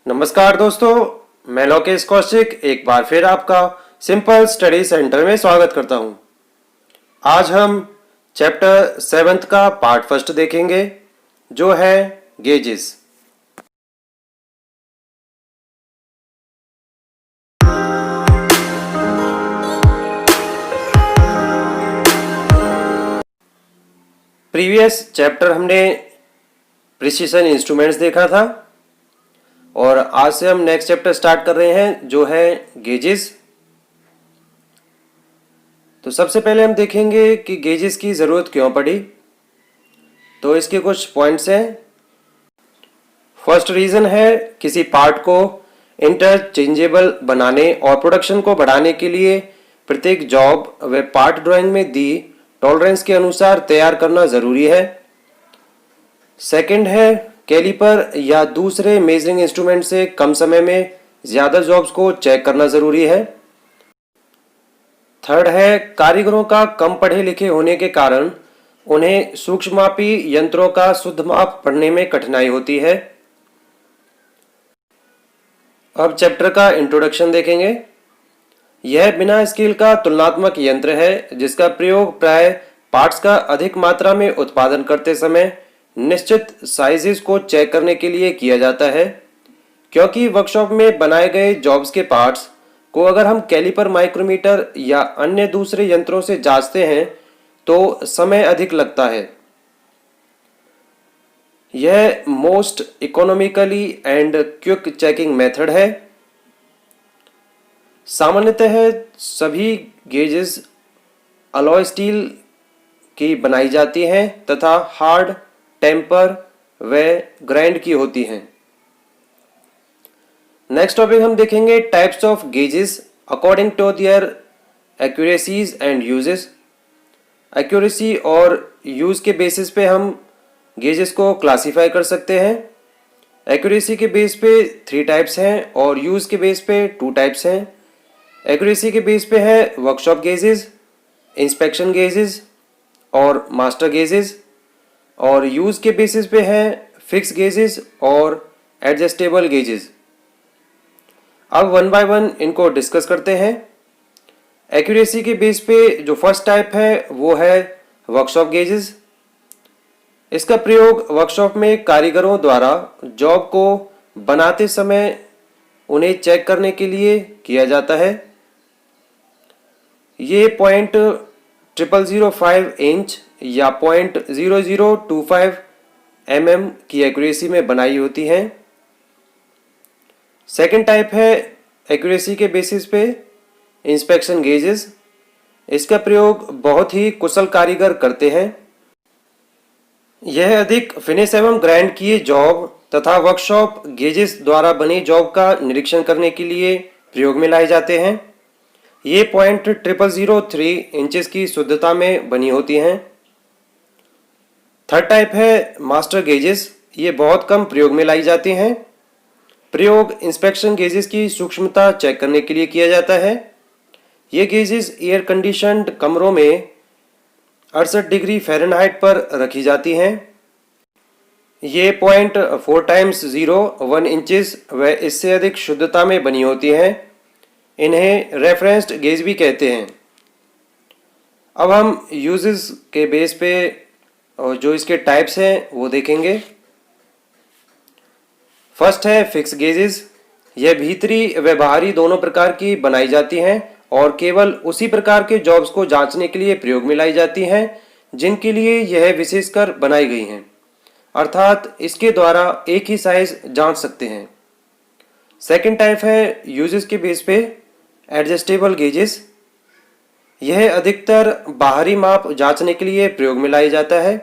नमस्कार दोस्तों, मैं लोकेश कौशिक एक बार फिर आपका सिंपल स्टडी सेंटर में स्वागत करता हूं। आज हम चैप्टर 7 का पार्ट फर्स्ट देखेंगे जो है गेजेस। प्रीवियस चैप्टर हमने प्रिसीशन इंस्ट्रूमेंट्स देखा था और आज से हम नेक्स्ट चैप्टर स्टार्ट कर रहे हैं जो है गेजेस। तो सबसे पहले हम देखेंगे कि गेजेस की ज़रूरत क्यों पड़ी। तो इसके कुछ पॉइंट्स हैं। फर्स्ट रीज़न है किसी पार्ट को इंटरचेंजेबल बनाने और प्रोडक्शन को बढ़ाने के लिए प्रत्येक जॉब व पार्ट ड्राइंग में दी टॉलरेंस के अनुसार तैयार करना ज़रूरी है। सेकंड है कैलिपर या दूसरे मेजरिंग इंस्ट्रूमेंट से कम समय में ज़्यादा जॉब्स को चेक करना ज़रूरी है। थर्ड है कारीगरों का कम पढ़े लिखे होने के कारण उन्हें सूक्ष्ममापी यंत्रों का शुद्ध माप पढ़ने में कठिनाई होती है। अब चैप्टर का इंट्रोडक्शन देखेंगे। यह बिना स्केल का तुलनात्मक यंत्र है जिसका प्रयोग प्राय पार्ट्स का अधिक मात्रा में उत्पादन करते समय निश्चित साइजेस को चेक करने के लिए किया जाता है। क्योंकि वर्कशॉप में बनाए गए जॉब्स के पार्ट्स को अगर हम कैलिपर, माइक्रोमीटर या अन्य दूसरे यंत्रों से जांचते हैं तो समय अधिक लगता है। यह most economically and quick checking method है। सामान्यतः सभी गेजेस अलॉय स्टील की बनाई जाती हैं तथा हार्ड, टेम्पर व ग्राइंड की होती हैं। नेक्स्ट टॉपिक हम देखेंगे types of gauges according to their accuracies and uses. Accuracy और यूज के बेसिस पे हम गेजेस को क्लासीफाई कर सकते हैं। एक्यूरेसी के बेस पे 3 टाइप्स हैं और यूज के बेस पे 2 टाइप्स हैं। एक्यूरेसी के बेस पे है वर्कशॉप गेजेस, इंस्पेक्शन गेजेस और मास्टर गेजेस, और यूज के बेसिस पे है फिक्स गेजेस और एडजस्टेबल गेजेस। अब वन बाय वन इनको डिस्कस करते हैं। एक्यूरेसी के बेस पे जो फर्स्ट टाइप है वो है वर्कशॉप गेजेस। इसका प्रयोग वर्कशॉप में कारीगरों द्वारा जॉब को बनाते समय उन्हें चेक करने के लिए किया जाता है। ये .0005 इंच या .0025 mm की एक्यूरेसी में बनाई होती हैं। सेकेंड टाइप है एक्यूरेसी के बेसिस पे इंस्पेक्शन गेजेस। इसका प्रयोग बहुत ही कुशल कारीगर करते हैं। यह अधिक फिनिश एवं ग्राइंड किए जॉब तथा वर्कशॉप गेजेस द्वारा बनी जॉब का निरीक्षण करने के लिए प्रयोग में लाए जाते हैं। ये .0003 इंचेस की शुद्धता में बनी होती हैं। थर्ड टाइप है मास्टर गेजेस। ये बहुत कम प्रयोग में लाई जाती हैं। प्रयोग इंस्पेक्शन गेजेस की सूक्ष्मता चेक करने के लिए किया जाता है। ये गेजेस एयर कंडीशनड कमरों में 68 डिग्री फ़ारेनहाइट पर रखी जाती हैं। ये 0.4 टाइम्स 1 इंचेस व इससे अधिक शुद्धता में बनी होती हैं। इन्हें रेफरेंस्ड गेज भी कहते हैं। अब हम यूजेस के बेस पे और जो इसके टाइप्स हैं वो देखेंगे। फर्स्ट है फिक्स गेजेस। यह भीतरी व बाहरी दोनों प्रकार की बनाई जाती हैं और केवल उसी प्रकार के जॉब्स को जांचने के लिए प्रयोग में लाई जाती हैं जिनके लिए यह विशेषकर बनाई गई हैं, अर्थात इसके द्वारा एक ही साइज जांच सकते हैं। सेकेंड टाइप है यूजेस के बेस पे एडजस्टेबल गेजेस। यह अधिकतर बाहरी माप जांचने के लिए प्रयोग में लाया जाता है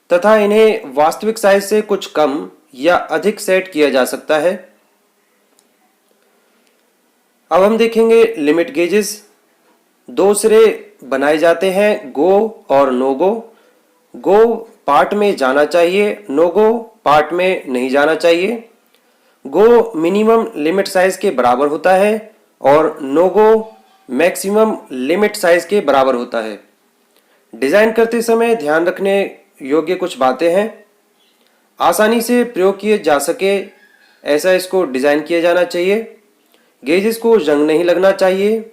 तथा इन्हें वास्तविक साइज से कुछ कम या अधिक सेट किया जा सकता है। अब हम देखेंगे लिमिट गेजेस। 2 सिरे बनाए जाते हैं, गो और नो गो। गो पार्ट में जाना चाहिए, नो गो पार्ट में नहीं जाना चाहिए। गो मिनिमम लिमिट साइज के बराबर होता है और नो गो मैक्सिमम लिमिट साइज के बराबर होता है। डिजाइन करते समय ध्यान रखने योग्य कुछ बातें हैं। आसानी से प्रयोग किए जा सके ऐसा इसको डिज़ाइन किया जाना चाहिए। गेजेस को जंग नहीं लगना चाहिए,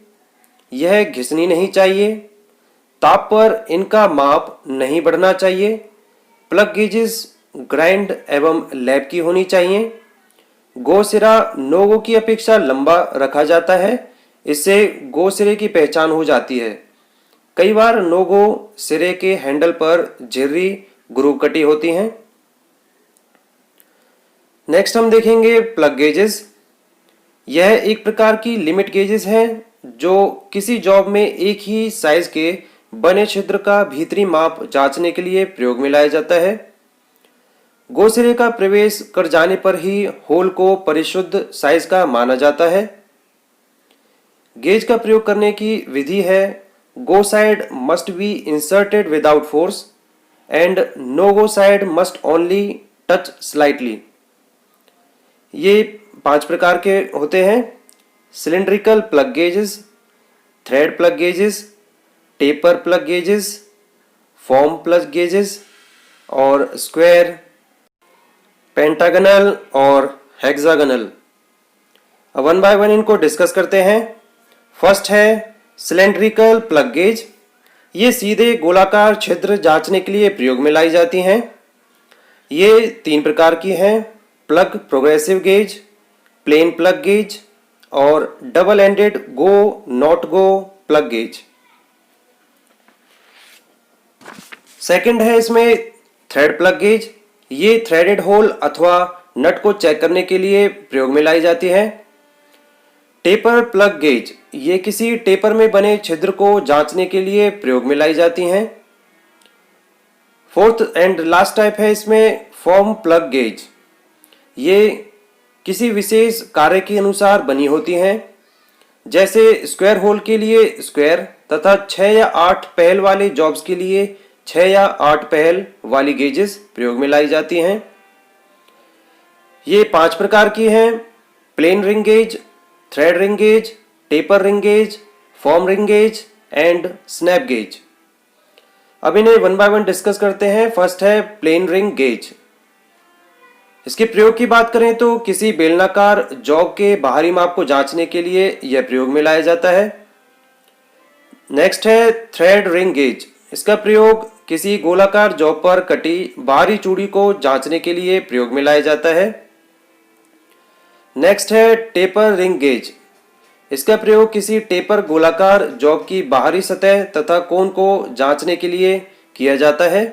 यह घिसनी नहीं चाहिए, ताप पर इनका माप नहीं बढ़ना चाहिए। प्लग गेजेस ग्राइंड एवं लैप की होनी चाहिए। गो सिरा नो गो की अपेक्षा लंबा रखा जाता है, इससे गो सिरे की पहचान हो जाती है। कई बार नो गो सिरे के हैंडल पर झिर्री ग्रूव कटी होती हैं। नेक्स्ट हम देखेंगे प्लग गेजेस। यह एक प्रकार की लिमिट गेजेस है जो किसी जॉब में एक ही साइज के बने छिद्र का भीतरी माप जांचने के लिए प्रयोग में लाया जाता है। गो सिरे का प्रवेश कर जाने पर ही होल को परिशुद्ध साइज का माना जाता है। गेज का प्रयोग करने की विधि है go side must be inserted without force and no go side must only touch slightly. ये 5 प्रकार के होते हैं: cylindrical plug gauges, thread plug gauges, taper plug gauges, form plug gauges और स्क्वायर, पेंटागनल और हेक्सागनल। अब वन बाय वन इनको discuss करते हैं। फर्स्ट है सिलेंड्रिकल प्लग गेज। ये सीधे गोलाकार छिद्र जांचने के लिए प्रयोग में लाई जाती हैं। ये 3 प्रकार की हैं: plug progressive gauge, plain plug gauge और double ended go not go plug gauge. Second है इसमें थ्रेड प्लग गेज। ये थ्रेडेड होल अथवा नट को चेक करने के लिए प्रयोग में लाई जाती है। टेपर प्लग गेज, ये किसी टेपर में बने छिद्र को जांचने के लिए प्रयोग में लाई जाती हैं। फोर्थ एंड लास्ट टाइप है इसमें फॉर्म प्लग गेज। ये किसी विशेष कार्य के अनुसार बनी होती हैं, जैसे स्क्वायर होल के लिए स्क्वायर तथा 6 या 8 पहल वाले जॉब्स के लिए 6 या 8 पहल वाली गेजेस प्रयोग में लाई जाती हैं। ये 5 प्रकार की हैं: plain ring gauge, thread ring gauge, taper ring gauge, form ring gauge and snap gauge. अब इन्हें वन बाय वन डिस्कस करते हैं। फर्स्ट है प्लेन रिंग गेज। इसके प्रयोग की बात करें तो किसी बेलनाकार जॉब के बाहरी माप को जांचने के लिए यह प्रयोग में लाया जाता है। नेक्स्ट है थ्रेड रिंग गेज। इसका प्रयोग किसी गोलाकार जॉब पर कटी बाहरी चूड़ी को जांचने के लिए प्रयोग में लाया जाता है। नेक्स्ट है टेपर रिंग गेज। इसका प्रयोग किसी टेपर गोलाकार जॉब की बाहरी सतह तथा कोण को जांचने के लिए किया जाता है।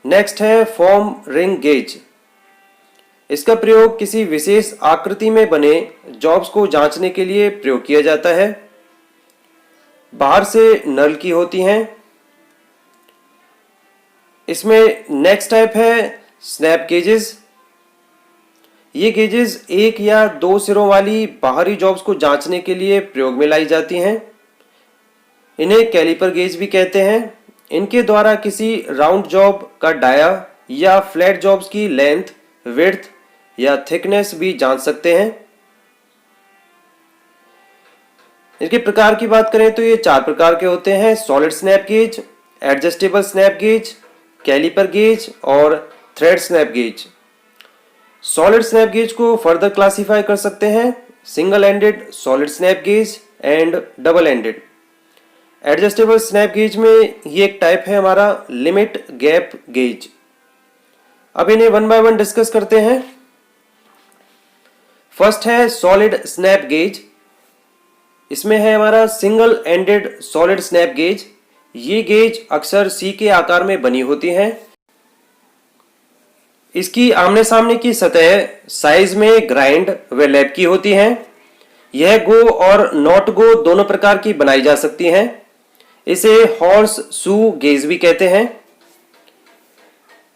नेक्स्ट है फॉर्म रिंग गेज। इसका प्रयोग किसी विशेष आकृति में बने जॉब्स को जांचने के लिए प्रयोग किया जाता है। बाहर से नल की होती हैं। इसमें नेक्स्ट टाइप है स्नैप गेजेस। ये गेजेस 1 या 2 सिरों वाली बाहरी जॉब्स को जांचने के लिए प्रयोग में लाई जाती हैं। इन्हें कैलिपर गेज भी कहते हैं। इनके द्वारा किसी राउंड जॉब का डाया या फ्लैट जॉब्स की लेंथ, विड्थ या थिकनेस भी जांच सकते हैं। इनके प्रकार की बात करें तो ये 4 प्रकार के होते हैं: solid snap gauge, adjustable snap gauge, caliper gauge और thread snap gauge. Solid snap gauge को फर्दर क्लासिफाई कर सकते हैं: single ended solid snap gauge and double ended. Adjustable snap gauge में ये एक टाइप है हमारा लिमिट गैप गेज। अब इन्हें वन बाय वन डिस्कस करते हैं। फर्स्ट है सॉलिड स्नैप गेज। इसमें है हमारा single ended solid snap gauge. ये गेज अक्सर सी के आकार में बनी होती हैं। इसकी आमने सामने की सतह साइज में ग्राइंड व लैप की होती हैं। यह गो और नॉट गो दोनों प्रकार की बनाई जा सकती हैं। इसे हॉर्स शू गेज भी कहते हैं।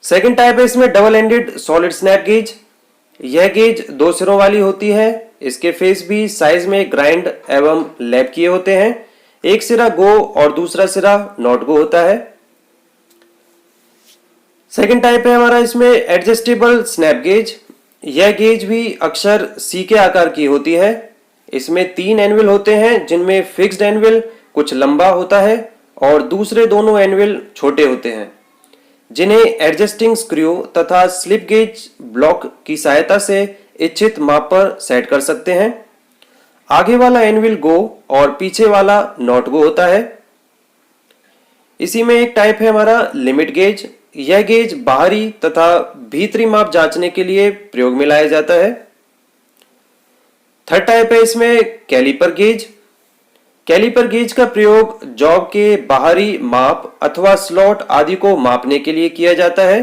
सेकंड टाइप है इसमें double ended solid snap gauge. यह गेज 2 सिरों वाली होती है। इसके फेस भी साइज में ग्राइंड एवं लैप किए होते हैं। एक सिरा गो और दूसरा सिरा नॉट गो होता है। सेकंड टाइप है हमारा इसमें एडजस्टेबल स्नैप गेज। यह गेज भी अक्सर सी के आकार की होती है। इसमें 3 एनविल होते हैं, जिनमें फिक्स्ड एनविल कुछ लंबा होता है और दूसरे दोनों एनविल छोटे होते हैं। जिन्हें एडजस्टिंग स्क्रू तथा स्लिप गेज ब्लॉक की सहायता से इच्छित माप पर सेट कर सकते हैं। आगे वाला एनविल गो और पीछे वाला नॉट गो होता है। इसी में एक टाइप है हमारा लिमिट गेज। यह गेज बाहरी तथा भीतरी माप जांचने के लिए प्रयोग में लाया जाता है। थर्ड टाइप है इसमें कैलिपर गेज। कैलिपर गेज का प्रयोग जॉब के बाहरी माप अथवा स्लॉट आदि को मापने के लिए किया जाता है।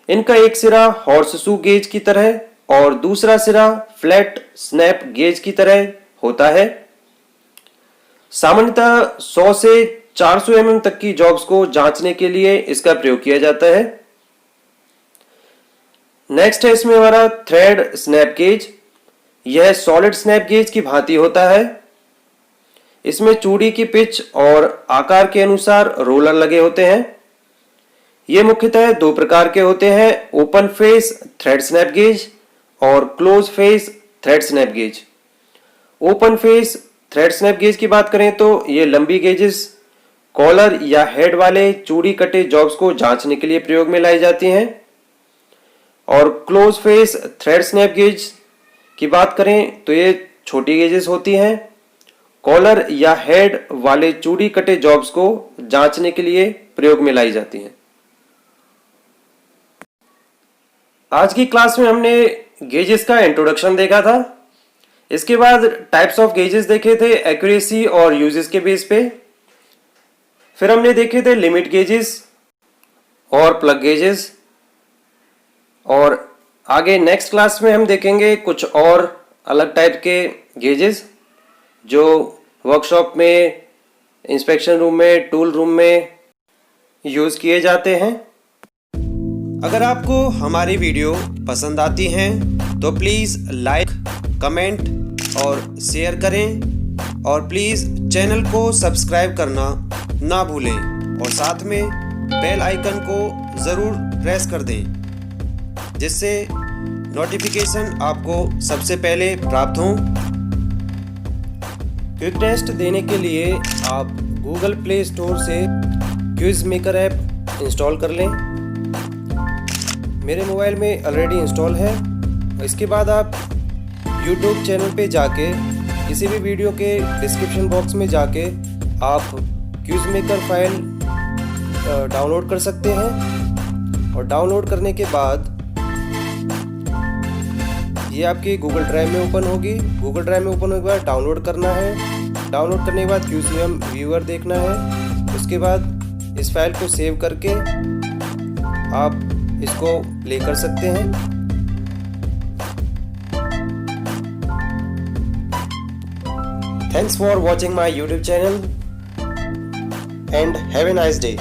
इनका एक सिरा हॉर्स शू गेज की तरह और दूसरा सिरा फ्लैट स्नैप गेज की तरह होता है। सामान्यतः 100 से 400 mm तक की जॉब्स को जांचने के लिए इसका प्रयोग किया जाता है। नेक्स्ट है इसमें हमारा थ्रेड स्नैप गेज। यह सॉलिड स्नैप गेज की भांति होता है। इसमें चूड़ी की पिच और आकार के अनुसार रोलर लगे होते हैं। ये मुख्यतः दो प्रकार के होते हैं, open face thread snap gauge और close face thread snap gauge. Open face thread snap gauge की बात करें तो ये लंबी गेजेस कॉलर या हेड वाले चूड़ी कटे जॉब्स को जांचने के लिए प्रयोग में लाई जाती हैं। और close face thread snap gauge की बात करें तो ये छोटी गेजेस होती हैं, कॉलर या हेड वाले चूड़ी कटे जॉब्स को जांचने के लिए प्रयोग में लाई जाती हैं। आज की क्लास में हमने गेजेस का इंट्रोडक्शन देखा था। इसके बाद टाइप्स ऑफ गेजेस देखे थे एक्यूरेसी और यूजेस के बेस पे। फिर हमने देखे थे लिमिट गेजेस और प्लग गेजेस। और आगे नेक्स्ट क्लास में हम देखेंगे कुछ और अलग टाइप के गेजेस जो वर्कशॉप में, इंस्पेक्शन रूम में, टूल रूम में यूज़ किए जाते हैं। अगर आपको हमारी वीडियो पसंद आती हैं तो प्लीज़ लाइक, कमेंट और शेयर करें और प्लीज़ चैनल को सब्सक्राइब करना ना भूलें और साथ में बेल आइकन को ज़रूर प्रेस कर दें जिससे नोटिफिकेशन आपको सबसे पहले प्राप्त हों। क्विक टेस्ट देने के लिए आप गूगल प्ले स्टोर से क्विज मेकर ऐप इंस्टॉल कर लें। मेरे मोबाइल में ऑलरेडी इंस्टॉल है। इसके बाद आप यूट्यूब चैनल पे जाके किसी भी वीडियो के डिस्क्रिप्शन बॉक्स में जाके आप क्विज मेकर फाइल डाउनलोड कर सकते हैं। और डाउनलोड करने के बाद ये आपकी गूगल ड्राइव में ओपन होगी। गूगल ड्राइव में ओपन होने के बाद डाउनलोड करना है। डाउनलोड करने के बाद QCM व्यूअर देखना है। उसके बाद इस फाइल को सेव करके आप इसको प्ले कर सकते हैं। Thanks for watching my YouTube channel and have a nice day.